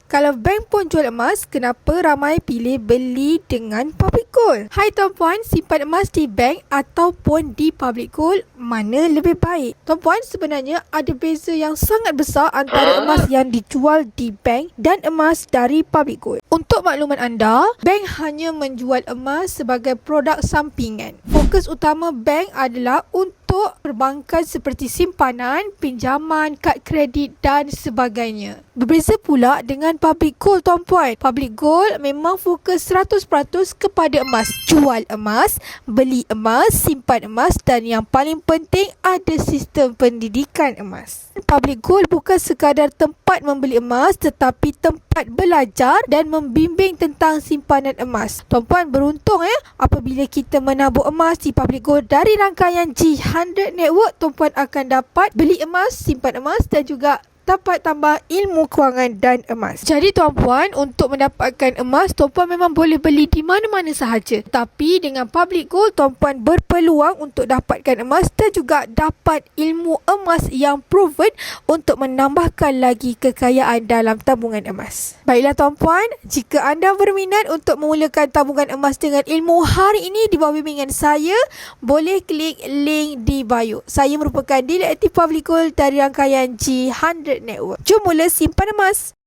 Kalau bank pun jual emas, kenapa ramai pilih beli dengan public gold? Hai tuan-puan, simpan emas di bank ataupun di public gold, mana lebih baik? Tuan-puan, sebenarnya ada beza yang sangat besar antara emas yang dijual di bank dan emas dari public gold. Untuk makluman anda, bank hanya menjual emas sebagai produk sampingan. Fokus utama bank adalah untuk perbankan seperti simpanan, pinjaman, kad kredit dan sebagainya. Berbeza pula dengan public gold tuan-puan. Public gold memang fokus 100% kepada emas. Jual emas, beli emas, simpan emas dan yang paling penting ada sistem pendidikan emas. Public gold bukan sekadar tempat membeli emas tetapi tempat belajar dan membimbing tentang simpanan emas. Tuan-puan beruntung apabila kita menabur emas di public gold dari rangkaian G100 Network, tuan-puan akan dapat beli emas, simpan emas dan juga dapat tambah ilmu kewangan dan emas. Jadi tuan-puan, untuk mendapatkan emas, tuan-puan memang boleh beli di mana-mana sahaja. Tapi dengan public gold, tuan-puan berpeluang untuk dapatkan emas dan juga dapat ilmu emas yang proven untuk menambahkan lagi kekayaan dalam tabungan emas. Baiklah tuan-puan, jika anda berminat untuk memulakan tabungan emas dengan ilmu hari ini di bawah bimbingan saya, boleh klik link di bio. Saya merupakan Dealer Aktif Public Gold dari rangkaian G100 Network. Jom mula simpan emas.